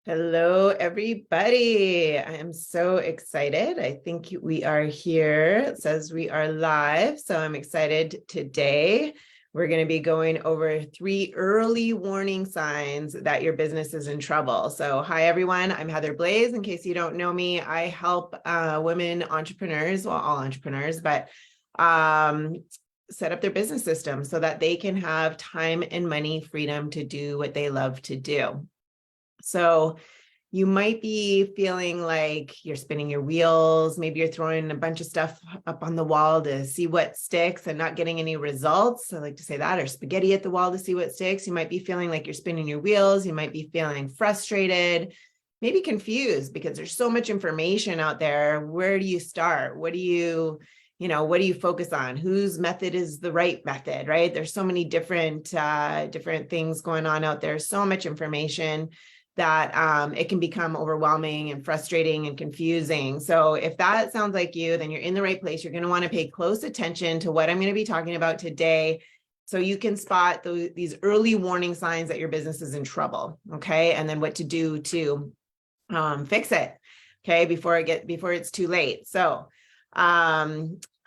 Hello, everybody. I am so excited. I think we are here. It says we are live. So I'm excited today. We're going to be going over 3 early warning signs that your business is in trouble. So hi, everyone. I'm Heather Blaze. In case you don't know me, I help women entrepreneurs, well, all entrepreneurs, but set up their business system so that they can have time and money freedom to do what they love to do. So you might be feeling like you're spinning your wheels. Maybe you're throwing a bunch of stuff up on the wall to see what sticks and not getting any results. I like to say that, or spaghetti at the wall to see what sticks. You might be feeling like you're spinning your wheels. You might be feeling frustrated, maybe confused because there's so much information out there. Where do you start? What do you focus on? Whose method is the right method, right? There's so many different things going on out there. So much information that it can become overwhelming and frustrating and confusing. So if that sounds like you, then you're in the right place. You're going to want to pay close attention to what I'm going to be talking about today, so you can spot these early warning signs that your business is in trouble. Okay. And then what to do to fix it. Okay. Before it's too late. So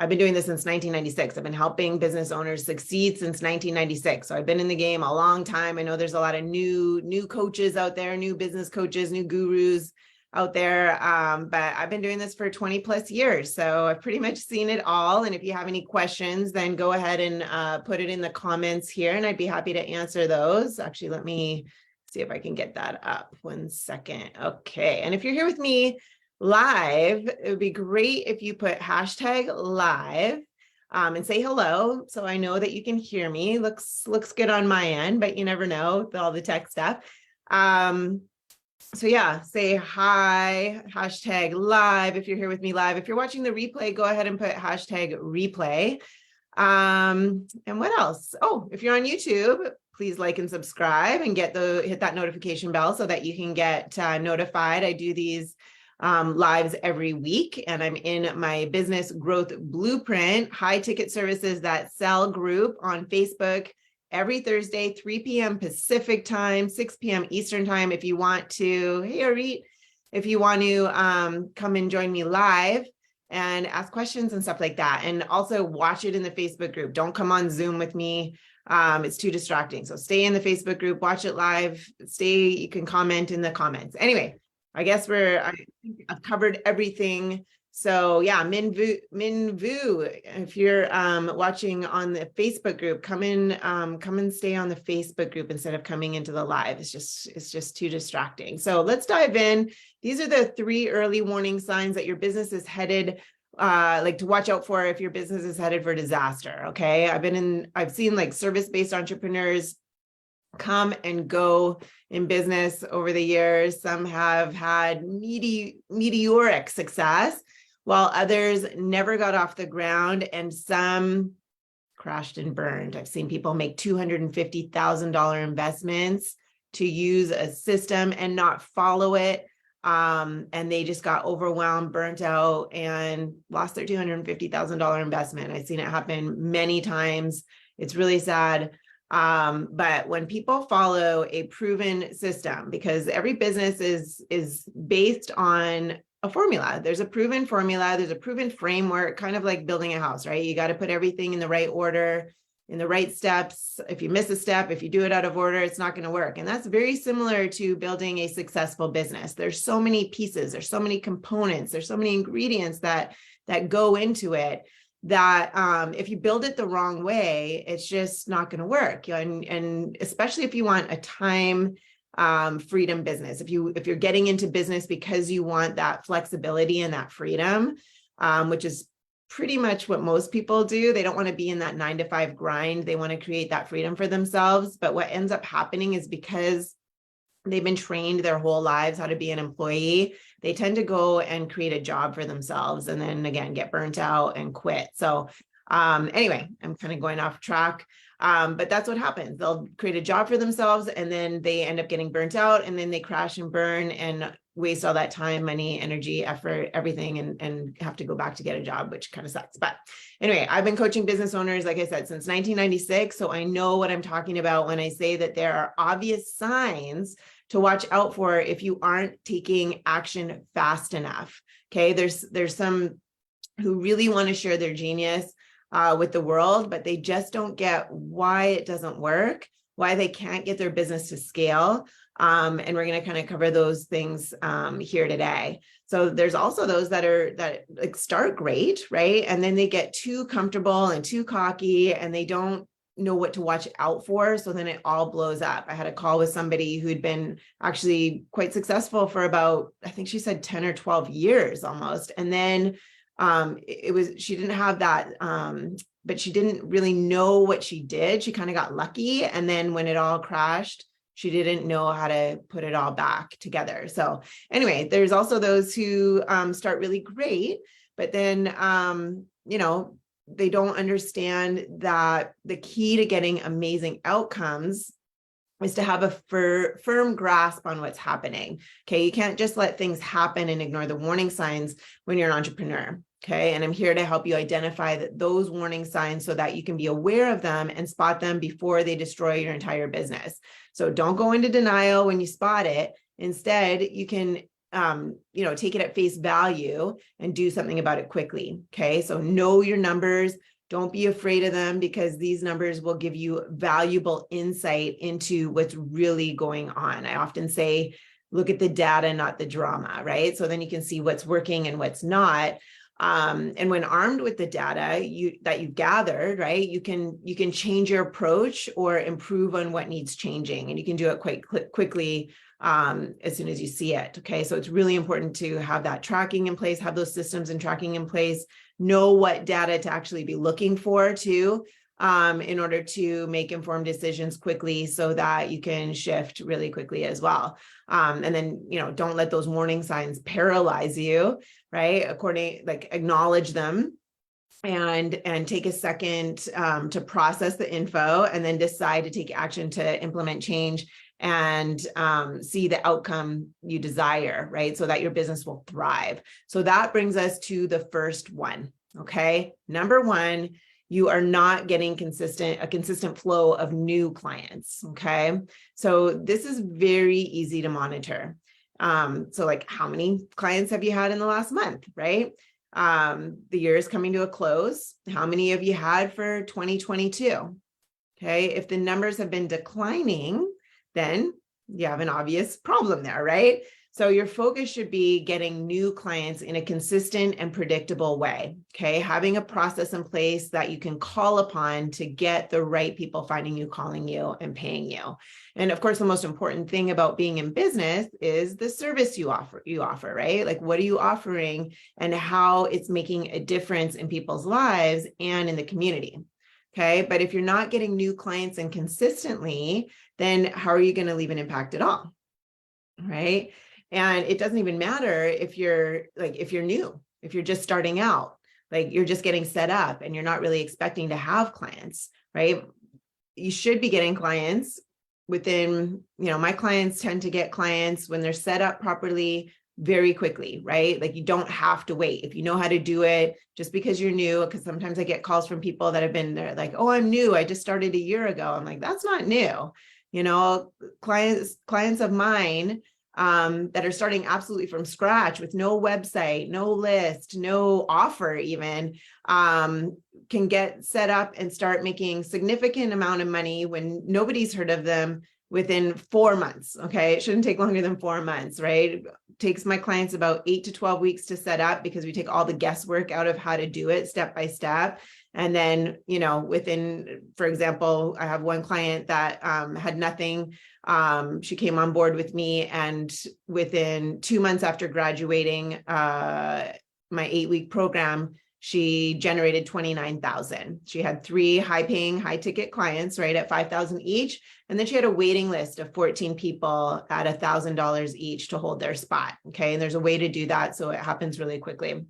I've been doing this since 1996. I've been helping business owners succeed since 1996. So I've been in the game a long time. I know there's a lot of new coaches out there, new business coaches, new gurus out there. But I've been doing this for 20 plus years. So I've pretty much seen it all. And if you have any questions, then go ahead and put it in the comments here, and I'd be happy to answer those. Actually, let me see if I can get that up. 1 second. Okay. And if you're here with me live, it would be great if you put hashtag live and say hello, so I know that you can hear me. Looks good on my end, but you never know with all the tech stuff. So yeah, say hi, hashtag live if you're here with me live. If you're watching the replay, go ahead and put hashtag replay. And what else? Oh, if you're on YouTube, please like and subscribe and hit that notification bell so that you can get notified. I do these lives every week, and I'm in my business growth blueprint high ticket services that sell group on Facebook every Thursday, 3 p.m. Pacific time, 6 p.m. Eastern time. If you want to, hey, Arit, if you want to come and join me live and ask questions and stuff like that. And also watch it in the Facebook group. Don't come on Zoom with me. It's too distracting. So stay in the Facebook group, watch it live, you can comment in the comments. Anyway, I guess I think I've covered everything. So yeah, Minvu, if you're watching on the Facebook group, come and stay on the Facebook group instead of coming into the live. It's just too distracting. So let's dive in. These are the 3 early warning signs that your business is headed, like to watch out for if your business is headed for disaster. Okay. I've seen like service-based entrepreneurs come and go in business over the years. Some have had meteoric success, while others never got off the ground, and some crashed and burned. I've seen people make $250,000 investments to use a system and not follow it. And they just got overwhelmed, burnt out, and lost their $250,000 investment. I've seen it happen many times. It's really sad. But when people follow a proven system, because every business is based on a formula, there's a proven formula, there's a proven framework, kind of like building a house, right? You got to put everything in the right order, in the right steps. If you miss a step, if you do it out of order, it's not going to work. And that's very similar to building a successful business. There's so many pieces, there's so many components, there's so many ingredients that go into it, that if you build it the wrong way, it's just not going to work. And especially if you want a time freedom business, if you're getting into business because you want that flexibility and that freedom, which is pretty much what most people do. They don't want to be in that 9-to-5 grind. They want to create that freedom for themselves. But what ends up happening is, because they've been trained their whole lives how to be an employee, they tend to go and create a job for themselves, and then again get burnt out and quit. So anyway, I'm kind of going off track. But that's what happens. They'll create a job for themselves and then they end up getting burnt out, and then they crash and burn and waste all that time, money, energy, effort, everything, and have to go back to get a job, which kind of sucks. But anyway, I've been coaching business owners, like I said, since 1996. So I know what I'm talking about when I say that there are obvious signs to watch out for if you aren't taking action fast enough. Okay, there's some who really want to share their genius with the world, but they just don't get why it doesn't work, why they can't get their business to scale. And we're going to kind of cover those things here today. So there's also those that like start great, right? And then they get too comfortable and too cocky, and they don't know what to watch out for. So then it all blows up. I had a call with somebody who'd been actually quite successful for about, I think she said 10 or 12 years almost. And then she didn't have that, but she didn't really know what she did. She kind of got lucky. And then when it all crashed, she didn't know how to put it all back together. So anyway, there's also those who start really great, but then, they don't understand that the key to getting amazing outcomes is to have a firm grasp on what's happening. Okay. You can't just let things happen and ignore the warning signs when you're an entrepreneur. Okay. And I'm here to help you identify those warning signs so that you can be aware of them and spot them before they destroy your entire business. So don't go into denial when you spot it. Instead, you can take it at face value and do something about it quickly. Okay. So know your numbers. Don't be afraid of them, because these numbers will give you valuable insight into what's really going on. I often say, look at the data, not the drama, right? So then you can see what's working and what's not. And when armed with the data that you've gathered, right, you can change your approach or improve on what needs changing, and you can do it quite quickly as soon as you see it. Okay, so it's really important to have that tracking in place, have those systems and tracking in place, know what data to actually be looking for too, in order to make informed decisions quickly so that you can shift really quickly as well. And then, don't let those warning signs paralyze you, right? Acknowledge them and take a second to process the info, and then decide to take action to implement change and see the outcome you desire, right? So that your business will thrive. So that brings us to the first one, okay? Number one, you are not getting a consistent flow of new clients, okay? So this is very easy to monitor. So like, how many clients have you had in the last month, right? The year is coming to a close. How many have you had for 2022? Okay, if the numbers have been declining, then you have an obvious problem there, right? So your focus should be getting new clients in a consistent and predictable way, okay? Having a process in place that you can call upon to get the right people finding you, calling you, and paying you. And of course, the most important thing about being in business is the service you offer, right? Like, what are you offering and how it's making a difference in people's lives and in the community. Okay, but if you're not getting new clients and consistently, then how are you going to leave an impact at all? Right? And it doesn't even matter if you're new, if you're just starting out, like you're just getting set up and you're not really expecting to have clients, right? You should be getting clients within, my clients tend to get clients when they're set up properly very quickly, right? Like, you don't have to wait. If you know how to do it, just because you're new, because sometimes I get calls from people that have been there like, oh, I'm new, I just started a year ago. I'm like, that's not new. Clients of mine that are starting absolutely from scratch with no website, no list, no offer even, can get set up and start making significant amount of money when nobody's heard of them within 4 months. Okay. It shouldn't take longer than 4 months, right? It takes my clients about 8 to 12 weeks to set up, because we take all the guesswork out of how to do it step by step. And then, within, for example, I have one client that had nothing. She came on board with me, and within 2 months after graduating my 8-week program, she generated $29,000. She had 3 high-paying, high-ticket clients, right, at $5,000 each. And then she had a waiting list of 14 people at $1,000 each to hold their spot. Okay. And there's a way to do that, so it happens really quickly.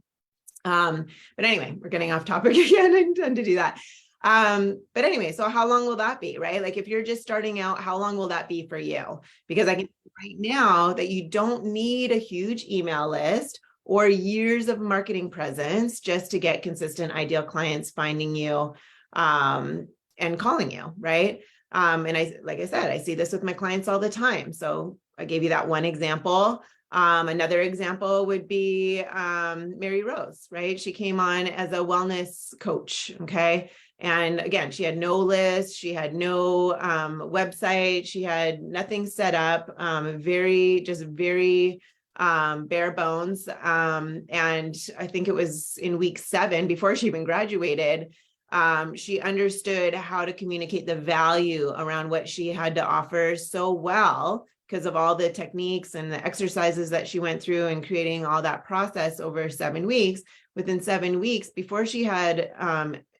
But anyway, we're getting off topic again. I intend to do that. But anyway, so how long will that be, right? Like if you're just starting out, how long will that be for you? Because I can right now that you don't need a huge email list or years of marketing presence just to get consistent ideal clients finding you and calling you, right? And like I said, I see this with my clients all the time. So I gave you that one example. Another example would be Mary Rose, right? She came on as a wellness coach, okay? And again, she had no list, she had no website, she had nothing set up, very bare bones. And I think it was in week 7, before she even graduated, she understood how to communicate the value around what she had to offer so well because of all the techniques and the exercises that she went through and creating all that process over 7 weeks. Within 7 weeks, before she had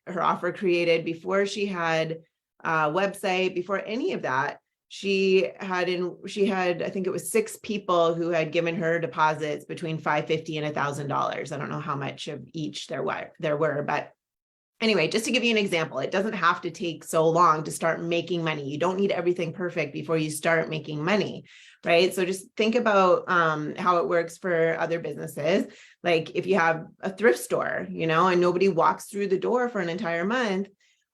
her offer created, before she had a website, before any of that, she had I think it was 6 people who had given her deposits between $550 and $1,000. I don't know how much of each there were, but anyway, just to give you an example, it doesn't have to take so long to start making money. You don't need everything perfect before you start making money, right? So just think about how it works for other businesses. Like if you have a thrift store, and nobody walks through the door for an entire month,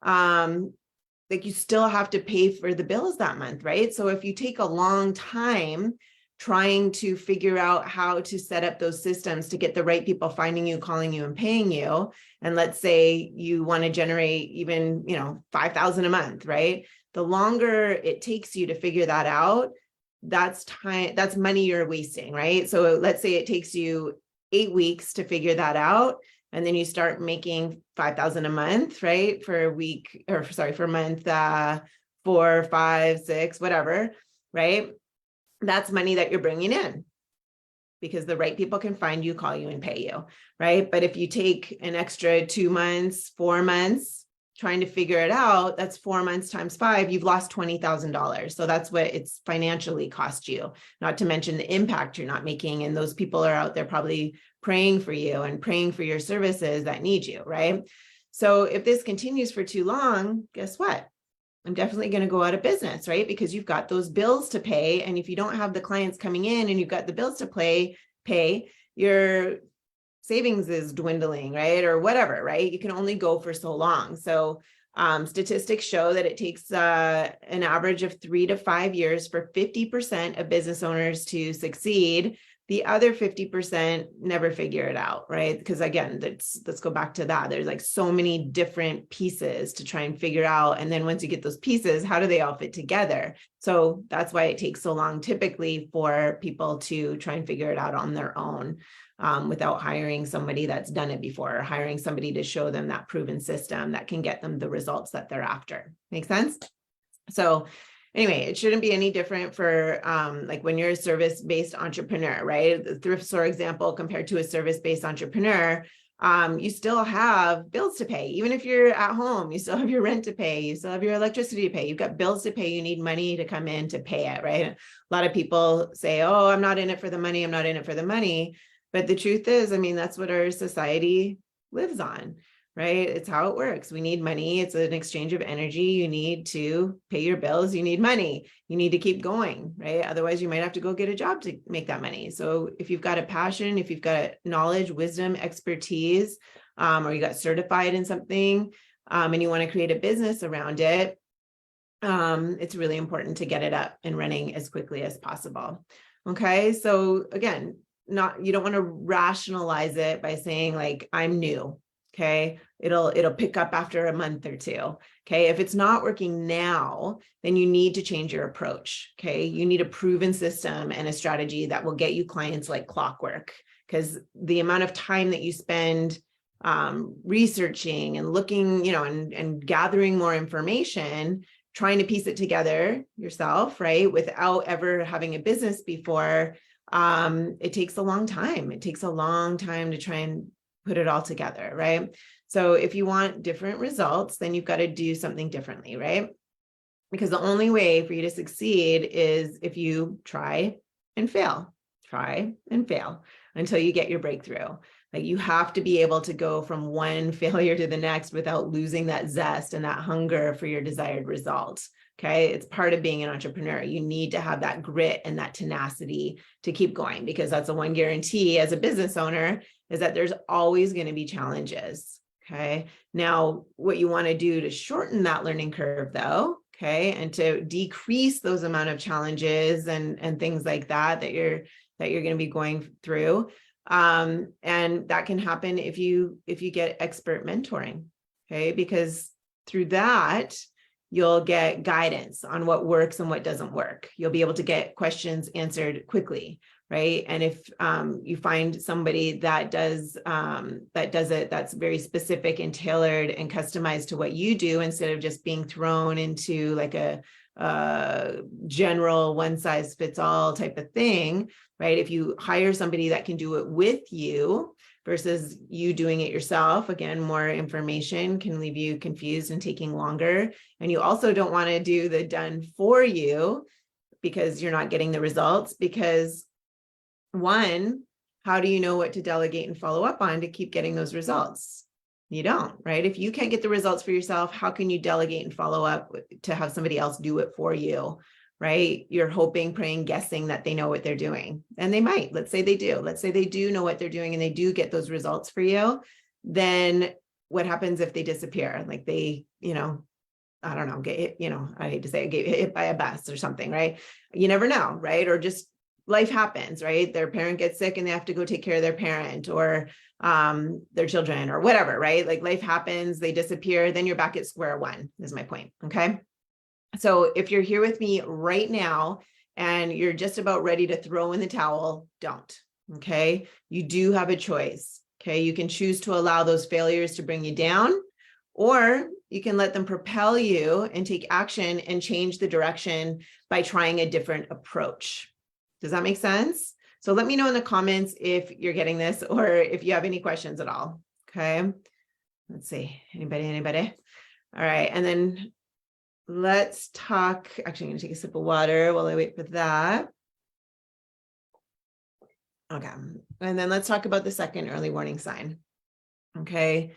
like you still have to pay for the bills that month, right? So if you take a long time trying to figure out how to set up those systems to get the right people finding you, calling you, and paying you. And let's say you want to generate even, $5,000 a month, right? The longer it takes you to figure that out, that's time, that's money you're wasting, right? So let's say it takes you 8 weeks to figure that out. And then you start making $5,000 a month, right? For month 4, 5, 6, whatever, right? That's money that you're bringing in because the right people can find you, call you, and pay you, right? But if you take an extra 2 months, 4 months trying to figure it out, that's 4 months times 5, you've lost $20,000. So that's what it's financially cost you, not to mention the impact you're not making. And those people are out there probably praying for you and praying for your services that need you, right? So if this continues for too long, guess what? I'm definitely going to go out of business, right? Because you've got those bills to pay. And if you don't have the clients coming in and you've got the bills to pay, your savings is dwindling, right? Or whatever, right? You can only go for so long. So statistics show that it takes an average of 3 to 5 years for 50% of business owners to succeed. The other 50% never figure it out, right? Because again, let's go back to that. There's like so many different pieces to try and figure out. And then once you get those pieces, how do they all fit together? So that's why it takes so long typically for people to try and figure it out on their own without hiring somebody that's done it before, or hiring somebody to show them that proven system that can get them the results that they're after. Make sense? So anyway, it shouldn't be any different for like when you're a service-based entrepreneur, right? The thrift store example compared to a service-based entrepreneur, you still have bills to pay. Even if you're at home, you still have your rent to pay. You still have your electricity to pay. You've got bills to pay. You need money to come in to pay it, right? A lot of people say, oh, I'm not in it for the money. I'm not in it for the money. But the truth is, I mean, that's what our society lives on. Right? It's how it works. We need money. It's an exchange of energy. You need to pay your bills. You need money. You need to keep going, right? Otherwise, you might have to go get a job to make that money. So if you've got a passion, if you've got knowledge, wisdom, expertise, or you got certified in something, and you want to create a business around it, it's really important to get it up and running as quickly as possible. Okay. So again, you don't want to rationalize it by saying like, I'm new. Okay. It'll pick up after a month or 2. Okay. If it's not working now, then you need to change your approach. Okay. You need a proven system and a strategy that will get you clients like clockwork, because the amount of time that you spend researching and looking, and gathering more information, trying to piece it together yourself, right, without ever having a business before, it takes a long time. It takes a long time to try and put it all together, right? So if you want different results, then you've got to do something differently, right? Because the only way for you to succeed is if you try and fail until you get your breakthrough. Like you have to be able to go from one failure to the next without losing that zest and that hunger for your desired results. Okay. It's part of being an entrepreneur. You need to have that grit and that tenacity to keep going, because that's the one guarantee as a business owner, is that there's always going to be challenges. Okay. Now, what you want to do to shorten that learning curve though, okay, and to decrease those amount of challenges and things like that you're going to be going through. And that can happen if you get expert mentoring. Okay. Because through that, you'll get guidance on what works and what doesn't work. You'll be able to get questions answered quickly, right? And if you find somebody that does it, that's very specific and tailored and customized to what you do, instead of just being thrown into like a general one size fits all type of thing, right? If you hire somebody that can do it with you versus you doing it yourself, again, more information can leave you confused and taking longer. And you also don't want to do the done for you because you're not getting the results. Because one, how do you know what to delegate and follow up on to keep getting those results? You don't, right? If you can't get the results for yourself, how can you delegate and follow up to have somebody else do it for you, right? You're hoping, praying, guessing that they know what they're doing. And they might. Let's say they do. Let's say they do know what they're doing and they do get those results for you. Then what happens if they disappear? Like they, I don't know, get hit, I hate to say it, get hit by a bus or something, right? You never know, right? Or just life happens, right? Their parent gets sick and they have to go take care of their parent or their children or whatever, right? Like life happens, they disappear, then you're back at square one, is my point. Okay. So if you're here with me right now and you're just about ready to throw in the towel, don't. Okay. You do have a choice. Okay. You can choose to allow those failures to bring you down, or you can let them propel you and take action and change the direction by trying a different approach. Does that make sense? So let me know in the comments if you're getting this or if you have any questions at all. Okay. Let's see. Anybody? All right. And then let's talk. Actually, I'm going to take a sip of water while I wait for that. Okay. And then let's talk about the second early warning sign. Okay.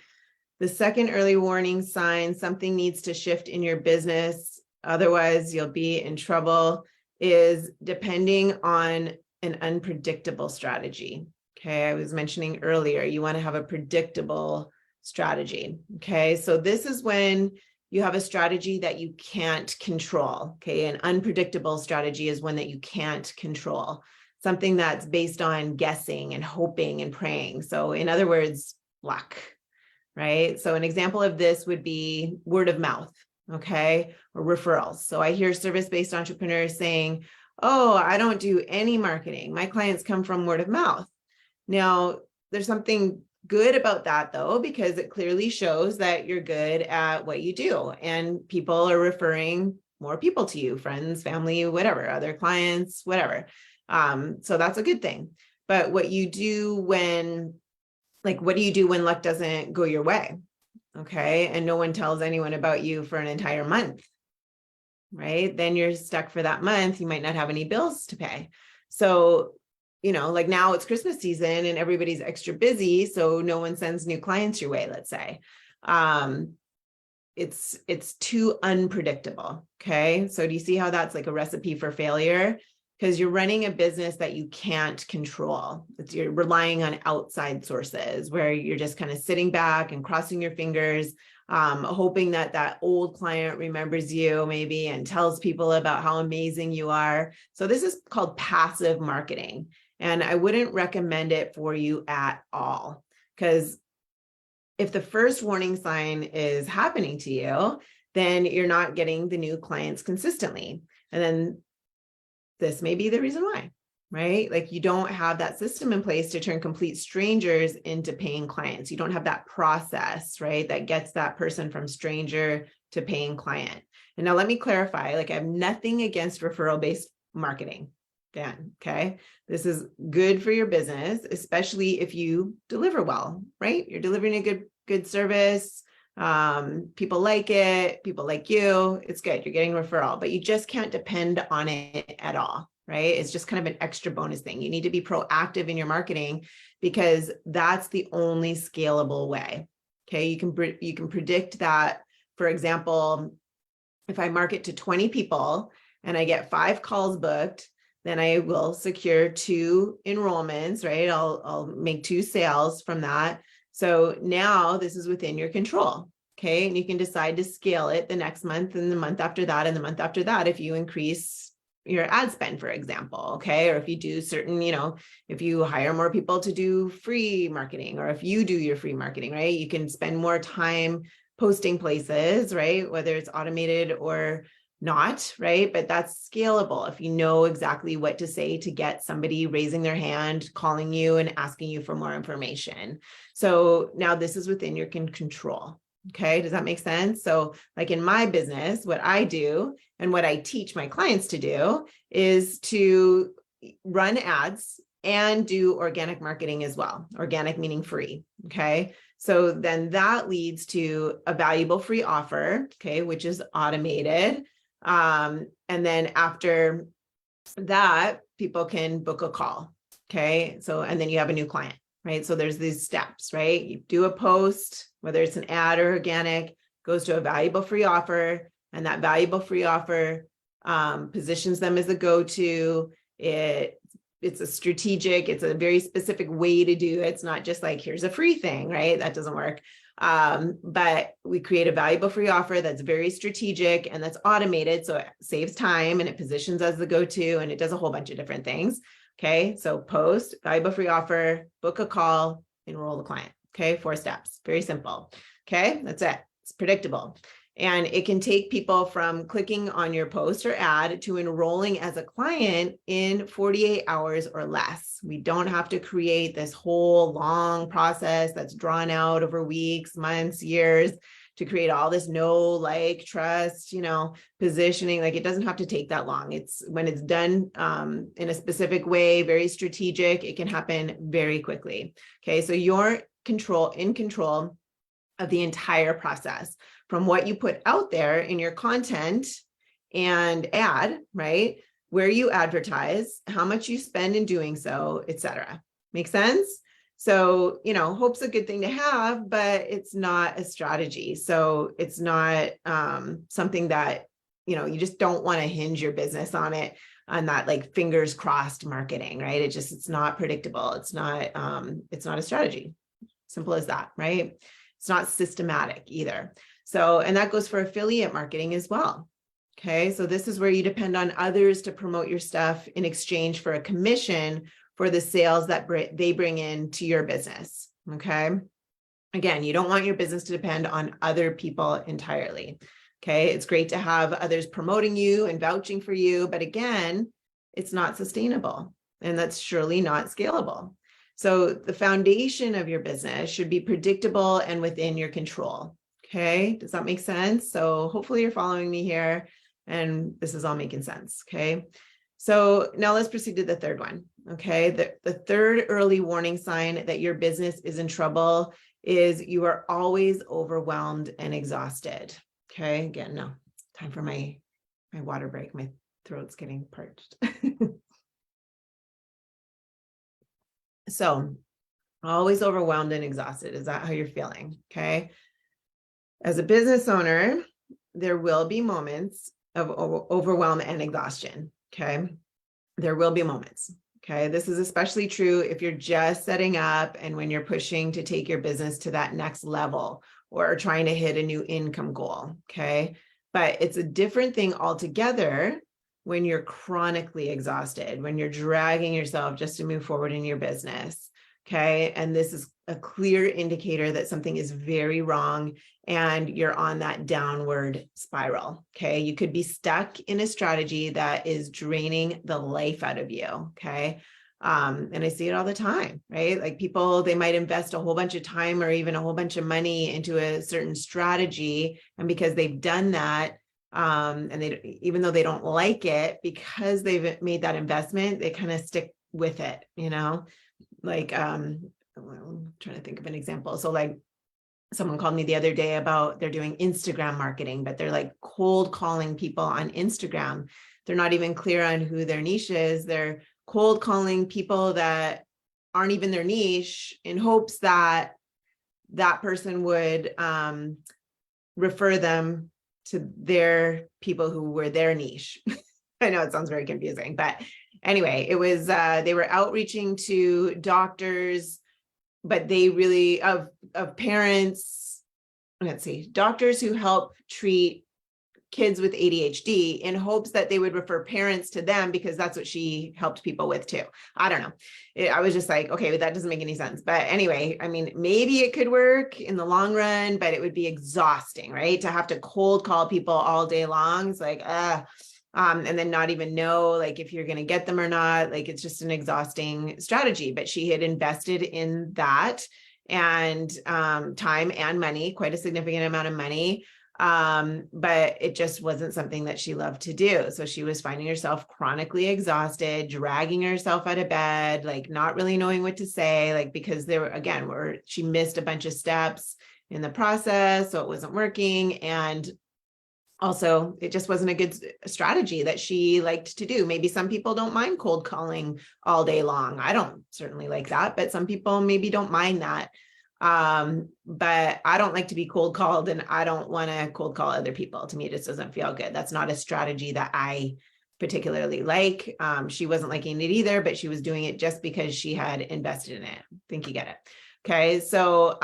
The second early warning sign, something needs to shift in your business, otherwise you'll be in trouble, is depending on an unpredictable strategy. Okay. I was mentioning earlier, you want to have a predictable strategy. Okay. So this is when you have a strategy that you can't control. Okay. An unpredictable strategy is one that you can't control, something that's based on guessing and hoping and praying. So in other words, luck, right? So an example of this would be word of mouth, okay, or referrals. So I hear service-based entrepreneurs saying, oh, I don't do any marketing. My clients come from word of mouth. Now, there's something good about that though, because it clearly shows that you're good at what you do and people are referring more people to you, friends, family, whatever, other clients, whatever. So that's a good thing. But what do you do when luck doesn't go your way? Okay. And no one tells anyone about you for an entire month, right? Then you're stuck for that month. You might not have any bills to pay. So, like now it's Christmas season and everybody's extra busy. So no one sends new clients your way, let's say. It's too unpredictable. Okay. So do you see how that's like a recipe for failure? Because you're running a business that you can't control. You're relying on outside sources where you're just kind of sitting back and crossing your fingers, hoping that old client remembers you maybe and tells people about how amazing you are. So this is called passive marketing. And I wouldn't recommend it for you at all. Because if the first warning sign is happening to you, then you're not getting the new clients consistently. And then this may be the reason why, right? Like you don't have that system in place to turn complete strangers into paying clients. You don't have that process, right? That gets that person from stranger to paying client. And now let me clarify, like I have nothing against referral-based marketing. Dan, okay? This is good for your business, especially if you deliver well, right? You're delivering a good service. People like it, people like you, it's good. You're getting referral, but you just can't depend on it at all, right? It's just kind of an extra bonus thing. You need to be proactive in your marketing because that's the only scalable way. Okay, you can predict that. For example, if I market to 20 people and I get 5 calls booked, then I will secure 2 enrollments, right? I'll make 2 sales from that. So now this is within your control. Okay, and you can decide to scale it the next month and the month after that and the month after that if you increase your ad spend, for example. Okay, or if you do certain, if you hire more people to do free marketing, or if you do your free marketing, right? You can spend more time posting places, right? Whether it's automated or not, right? But that's scalable if you know exactly what to say to get somebody raising their hand, calling you and asking you for more information. So now this is within your control. Okay, does that make sense? So like in my business, what I do and what I teach my clients to do is to run ads and do organic marketing as well. Organic meaning free. Okay. So then that leads to a valuable free offer, okay, which is automated. And then after that, people can book a call. Okay. So, and then you have a new client, right? So there's these steps, right? You do a post, whether it's an ad or organic, goes to a valuable free offer, and that valuable free offer positions them as a go-to. It's a strategic, it's a very specific way to do it. It's not just like, here's a free thing, right? That doesn't work. But we create a valuable free offer that's very strategic and that's automated. So it saves time and it positions as the go-to, and it does a whole bunch of different things. Okay. So post, valuable free offer, book a call, enroll the client. Okay. 4 steps, very simple. Okay. That's it. It's predictable. And it can take people from clicking on your post or ad to enrolling as a client in 48 hours or less. We don't have to create this whole long process that's drawn out over weeks, months, years to create all this know, like, trust, positioning. Like, it doesn't have to take that long. It's when it's done in a specific way, very strategic, it can happen very quickly. Okay, so you're in control of the entire process, from what you put out there in your content and ad, right? Where you advertise, how much you spend in doing so, etc. Make sense? So, hope's a good thing to have, but it's not a strategy. So it's not something that, you just don't want to hinge your business on it, on that like fingers crossed marketing, right? It's not predictable. It's not a strategy. Simple as that, right? It's not systematic either. So, and that goes for affiliate marketing as well. Okay. So this is where you depend on others to promote your stuff in exchange for a commission for the sales that they bring in to your business. Okay. Again, you don't want your business to depend on other people entirely. Okay. It's great to have others promoting you and vouching for you, but again, it's not sustainable, and that's surely not scalable. So the foundation of your business should be predictable and within your control. Okay, does that make sense? So hopefully you're following me here and this is all making sense. Okay, so now let's proceed to the third one. Okay, the third early warning sign that your business is in trouble is you are always overwhelmed and exhausted. Okay, again, no, time for my water break. My throat's getting parched. So always overwhelmed and exhausted. Is that how you're feeling? Okay. As a business owner, there will be moments of overwhelm and exhaustion. Okay. There will be moments. Okay. This is especially true if you're just setting up and when you're pushing to take your business to that next level or trying to hit a new income goal. Okay. But it's a different thing altogether when you're chronically exhausted, when you're dragging yourself just to move forward in your business. Okay. And this is a clear indicator that something is very wrong and you're on that downward spiral. Okay. You could be stuck in a strategy that is draining the life out of you. Okay. And I see it all the time, right? Like people, they might invest a whole bunch of time or even a whole bunch of money into a certain strategy. And because they've done that, and they, even though they don't like it, because they've made that investment, they kind of stick with it, like, I'm trying to think of an example. So like someone called me the other day about they're doing Instagram marketing, but they're like cold calling people on Instagram. they're not even clear on who their niche is. They're cold calling people that aren't even their niche in hopes that that person would refer them to their people who were their niche. I know it sounds very confusing, but anyway, it was, they were outreaching to doctors, but they really, of parents, let's see, doctors who help treat kids with ADHD in hopes that they would refer parents to them because that's what she helped people with too. I don't know. I was just like, okay, that doesn't make any sense. But anyway, I mean, maybe it could work in the long run, but it would be exhausting, right? To have to cold call people all day long. It's like, and then not even know like if you're going to get them or not. Like it's just an exhausting strategy, but she had invested in that and time and money, quite a significant amount of money. But it just wasn't something that she loved to do. So she was finding herself chronically exhausted, dragging herself out of bed, like not really knowing what to say, like because there were, again, she missed a bunch of steps in the process, so it wasn't working. And also, it just wasn't a good strategy that she liked to do. Maybe some people don't mind cold calling all day long. I don't certainly like that, but some people maybe don't mind that. But I don't like to be cold called, and I don't want to cold call other people. To me, it just doesn't feel good. That's not a strategy that I particularly like. She wasn't liking it either, but she was doing it just because she had invested in it. I think you get it. Okay. So,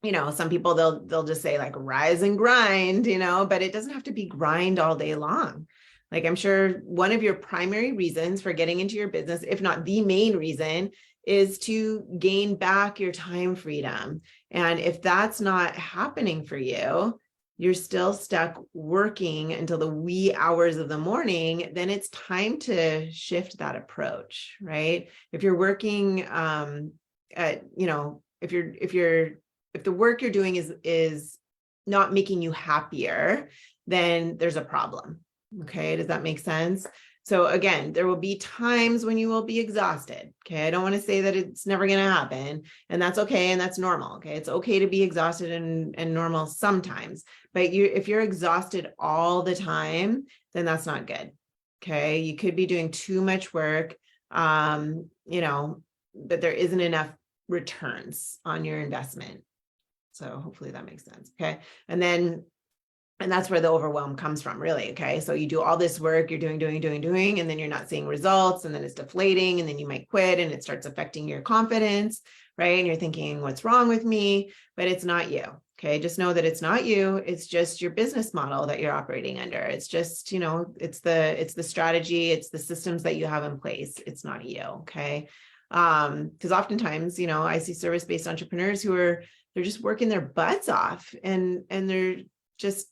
you know, some people they'll just say like rise and grind, you know, but it doesn't have to be grind all day long. Like I'm sure one of your primary reasons for getting into your business, if not the main reason, is to gain back your time freedom. And if that's not happening for you, you're still stuck working until the wee hours of the morning, then it's time to shift that approach, right? If you're working at, you know, if the work you're doing is not making you happier, then there's a problem. Okay, does that make sense? So again, there will be times when you will be exhausted. Okay, I don't want to say that it's never going to happen, and that's okay, and that's normal. Okay, it's okay to be exhausted and normal sometimes, but if you're exhausted all the time, then that's not good. Okay, you could be doing too much work, you know, but there isn't enough returns on your investment. So hopefully that makes sense. Okay, and that's where the overwhelm comes from, really. Okay. So you do all this work, you're doing, and then you're not seeing results, and then it's deflating, and then you might quit, and it starts affecting your confidence, right? And you're thinking, what's wrong with me? But it's not you. Okay. Just know that it's not you. It's just your business model that you're operating under. It's just, you know, it's the strategy, it's the systems that you have in place. It's not you. Okay. Because oftentimes, you know, I see service-based entrepreneurs they're just working their butts off, and they're just,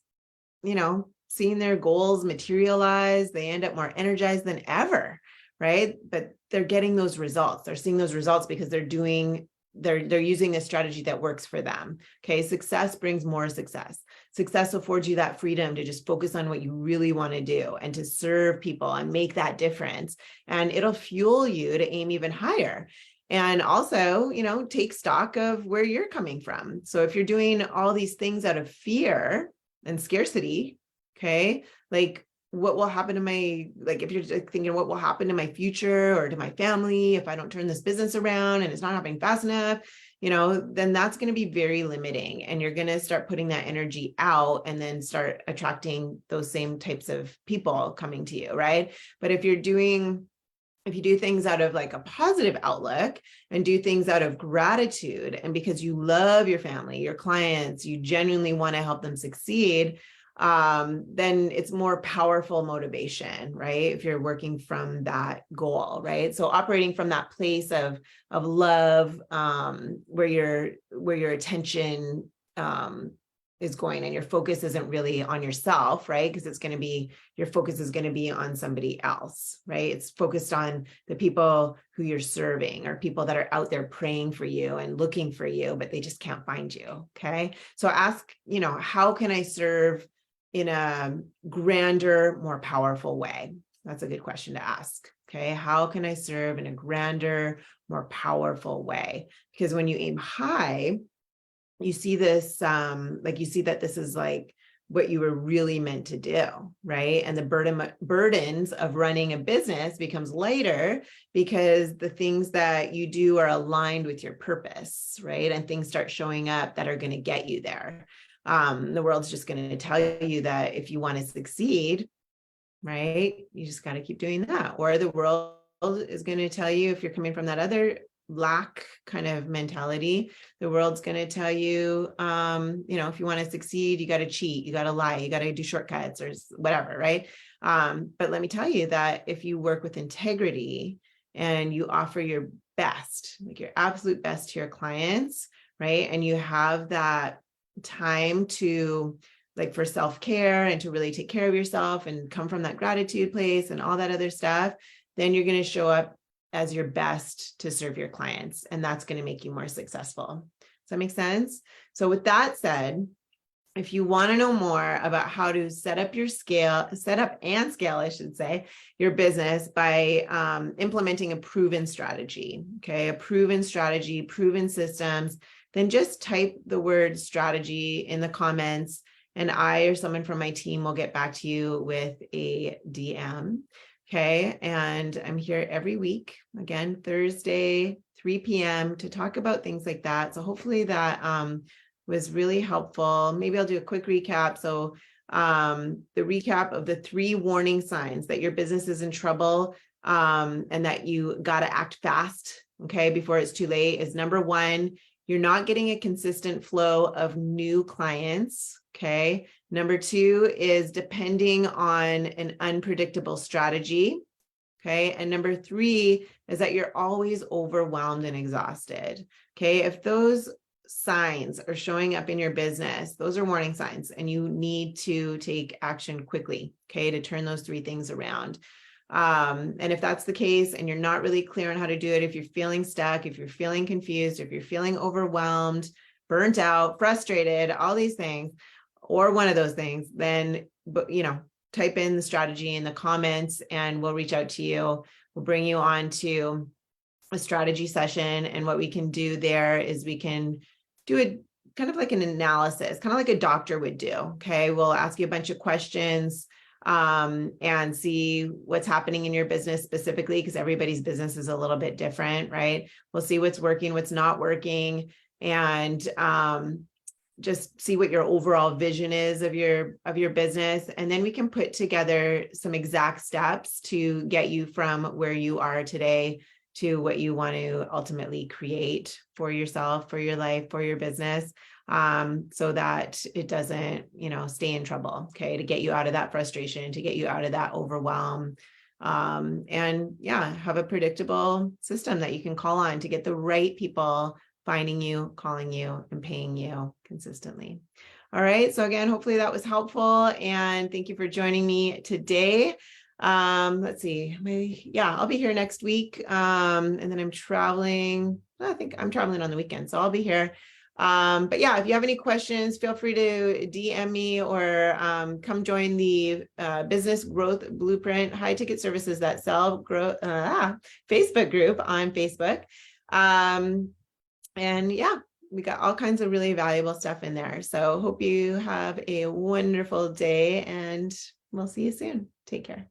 you know, seeing their goals materialize. They end up more energized than ever, right? But they're getting those results. They're seeing those results because they're using a strategy that works for them. Okay. Success brings more success. Success affords you that freedom to just focus on what you really want to do and to serve people and make that difference. And it'll fuel you to aim even higher. And also, you know, take stock of where you're coming from. So if you're doing all these things out of fear and scarcity, okay, like what will happen to if you're thinking what will happen to my future or to my family if I don't turn this business around and it's not happening fast enough, you know, then that's going to be very limiting, and you're going to start putting that energy out and then start attracting those same types of people coming to you, right? But if you do things out of like a positive outlook and do things out of gratitude, and because you love your family, your clients, you genuinely want to help them succeed, then it's more powerful motivation, right? If you're working from that goal, right? So operating from that place of love, where your attention is going, and your focus isn't really on yourself, right? Because your focus is going to be on somebody else, right? It's focused on the people who you're serving, or people that are out there praying for you and looking for you, but they just can't find you. Okay. So ask, you know, how can I serve in a grander, more powerful way? That's a good question to ask. Okay. How can I serve in a grander, more powerful way? Because when you aim high, you see this, you see that this is like what you were really meant to do, right? And the burdens of running a business becomes lighter because the things that you do are aligned with your purpose, right? And things start showing up that are going to get you there. The world's just going to tell you that if you want to succeed, right, you just got to keep doing that. Or the world is going to tell you, if you're coming from that other lack kind of mentality, the world's going to tell you, if you want to succeed, you got to cheat, you got to lie, you got to do shortcuts or whatever, right? But let me tell you that if you work with integrity and you offer your best, like your absolute best to your clients, right? And you have that time to, like, for self-care and to really take care of yourself and come from that gratitude place and all that other stuff, then you're going to show up as your best to serve your clients. And that's going to make you more successful. Does that make sense? So with that said, if you want to know more about how to set up and scale, I should say, your business by implementing a proven strategy, okay, a proven strategy, proven systems, then just type the word strategy in the comments, and I or someone from my team will get back to you with a DM. Okay. And I'm here every week, again, Thursday, 3 p.m. to talk about things like that. So hopefully that was really helpful. Maybe I'll do a quick recap. So the recap of the 3 warning signs that your business is in trouble and that you got to act fast, okay, before it's too late is: number 1, you're not getting a consistent flow of new clients. Okay. Number 2 is depending on an unpredictable strategy. Okay. And number 3 is that you're always overwhelmed and exhausted. Okay. If those signs are showing up in your business, those are warning signs, and you need to take action quickly. Okay. To turn those 3 things around. And if that's the case and you're not really clear on how to do it, if you're feeling stuck, if you're feeling confused, if you're feeling overwhelmed, burnt out, frustrated, all these things, or one of those things, then, type in the strategy in the comments and we'll reach out to you. We'll bring you on to a strategy session. And what we can do there is we can do a kind of like an analysis, kind of like a doctor would do. Okay. We'll ask you a bunch of questions and see what's happening in your business specifically, because everybody's business is a little bit different, right? We'll see what's working, what's not working, and just see what your overall vision is of your business. And then we can put together some exact steps to get you from where you are today to what you want to ultimately create for yourself, for your life, for your business, so that it doesn't, stay in trouble. Okay. To get you out of that frustration, to get you out of that overwhelm. And have a predictable system that you can call on to get the right people finding you, calling you, and paying you consistently. All right. So again, hopefully that was helpful. And thank you for joining me today. Let's see. I'll be here next week. And then I'm traveling. I think I'm traveling on the weekend, so I'll be here. But if you have any questions, feel free to DM me or come join the Business Growth Blueprint High Ticket Services That Sell Grow Facebook group on Facebook. And we got all kinds of really valuable stuff in there. So hope you have a wonderful day, and we'll see you soon. Take care.